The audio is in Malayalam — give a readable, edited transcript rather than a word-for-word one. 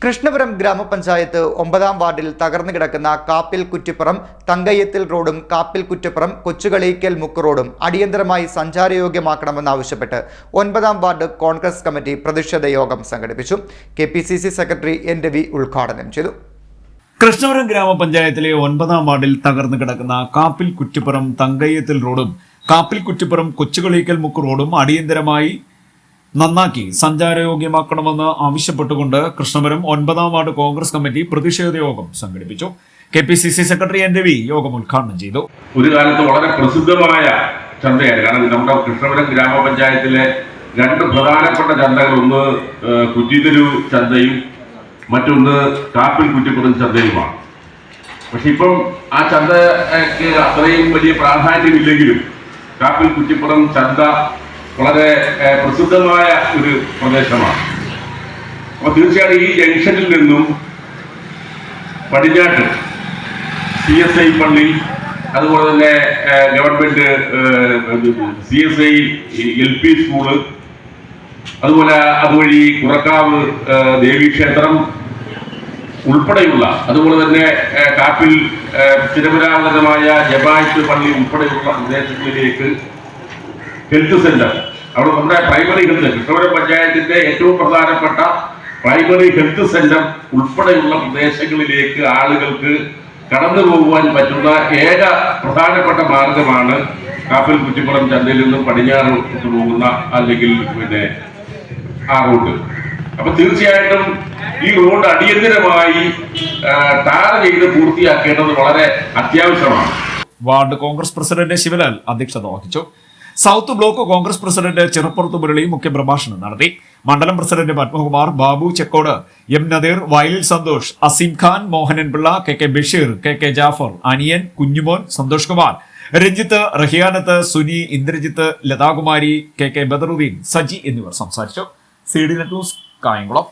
കൃഷ്ണപുരം ഗ്രാമപഞ്ചായത്ത് 9-ാം വാർഡിൽ തകർന്നു കിടക്കുന്ന കാപ്പിൽ കുറ്റിപ്പുറം തങ്കയ്യത്തിൽ റോഡും കാപ്പിൽ കുറ്റിപ്പുറം കൊച്ചുകളീക്കൽ മുക്ക് റോഡും അടിയന്തരമായി സഞ്ചാരയോഗ്യമാക്കണമെന്നാവശ്യപ്പെട്ട് 9-ാം വാർഡ് കോൺഗ്രസ് കമ്മിറ്റി പ്രതിഷേധ യോഗം സംഘടിപ്പിച്ചു. KPCC secretary N. രവി ഉദ്ഘാടനം ചെയ്തു. കൃഷ്ണപുരം ഗ്രാമപഞ്ചായത്തിലെ 9-ാം വാർഡിൽ തകർന്നു കിടക്കുന്ന കാപ്പിൽ കുറ്റിപ്പുറം തങ്കയ്യത്തിൽ റോഡും കാപ്പിൽ കുറ്റിപ്പുറം കൊച്ചുകളീക്കൽ മുക്ക് റോഡും അടിയന്തരമായി നന്നാക്കി സഞ്ചാരയോഗ്യമാക്കണമെന്ന് ആവശ്യപ്പെട്ടുകൊണ്ട് കൃഷ്ണപുരം 9-ാം വാർഡ് കോൺഗ്രസ് കമ്മിറ്റി പ്രതിഷേധ യോഗം സംഘടിപ്പിച്ചു. KPCC secretary N. രവി യോഗം ഉദ്ഘാടനം ചെയ്തു. ഒരു കാലത്ത് വളരെ പ്രസിദ്ധമായ ചന്തയാണ്. കാരണം നമ്മുടെ കൃഷ്ണപുരം ഗ്രാമപഞ്ചായത്തിലെ രണ്ട് പ്രധാനപ്പെട്ട ചന്തകൾ, ഒന്ന് കുറ്റിത്തെരു ചന്തയും മറ്റൊന്ന് കാപ്പിൽ കുറ്റിപ്പുറം ചന്തയുമാണ്. പക്ഷെ ഇപ്പം ആ ചന്തയ്ക്ക് അത്രയും വലിയ പ്രാധാന്യമില്ലെങ്കിലും കാപ്പിൽ കുറ്റിപ്പുറം ചന്ത വളരെ പ്രസിദ്ധമായ ഒരു പ്രദേശമാണ്. അപ്പോൾ തീർച്ചയായും ഈ ജംഗ്ഷനിൽ നിന്നും പടിഞ്ഞാട്ട് CSI പള്ളി, അതുപോലെ തന്നെ ഗവൺമെന്റ് CSI LP സ്കൂള്, അതുപോലെ അതുവഴി കുറക്കാവ് ദേവീക്ഷേത്രം ഉൾപ്പെടെയുള്ള, അതുപോലെ തന്നെ കാപ്പിൽ സ്ഥിരപരാഗതമായ ജമാഅത്ത് പള്ളി ഉൾപ്പെടെയുള്ള പ്രദേശങ്ങളിലേക്ക് ഹെൽത്ത് സെന്റർ, അവിടെ നമ്മുടെ പ്രൈമറി ഹെൽത്ത്, കൃഷ്ണപുരം പഞ്ചായത്തിന്റെ ഏറ്റവും പ്രധാനപ്പെട്ട പ്രൈമറി ഹെൽത്ത് സെന്റർ ഉൾപ്പെടെയുള്ള പ്രദേശങ്ങളിലേക്ക് ആളുകൾക്ക് കടന്നു പോകുവാൻ പറ്റുന്ന ഏക പ്രധാനപ്പെട്ട മാർഗമാണ് കാപ്പിൽ കുറ്റിപ്പുറം ചന്തയിൽ നിന്നും പടിഞ്ഞാറ് പോകുന്ന അല്ലെങ്കിൽ ആ റോഡ്. അപ്പൊ തീർച്ചയായിട്ടും ഈ റോഡ് അടിയന്തരമായി ടാർ ചെയ്ത് പൂർത്തിയാക്കേണ്ടത് വളരെ അത്യാവശ്യമാണ്. വാർഡ് കോൺഗ്രസ് പ്രസിഡന്റ് ശിവലാൽ അധ്യക്ഷത വഹിച്ചു. South block Congress president ചിറപ്പുറത്ത് Murali മുഖ്യപ്രഭാഷണം നടത്തി. മണ്ഡലം പ്രസിഡന്റ് പത്മകുമാർ, ബാബു ചെക്കോട്, M. നദീർ, വയലിൽ സന്തോഷ്, അസീം ഖാൻ, മോഹനൻ പിള്ള, KK ബഷീർ, KK ജാഫർ, അനിയൻ, കുഞ്ഞുമോൻ, സന്തോഷ് കുമാർ, രഞ്ജിത്ത്, റഹിയാനത്ത്, സുനി, ഇന്ദ്രജിത്ത്, ലതാകുമാരി, KK ബദറുദ്ദീൻ, സജി എന്നിവർ സംസാരിച്ചു. CD net news, Kayamkulam.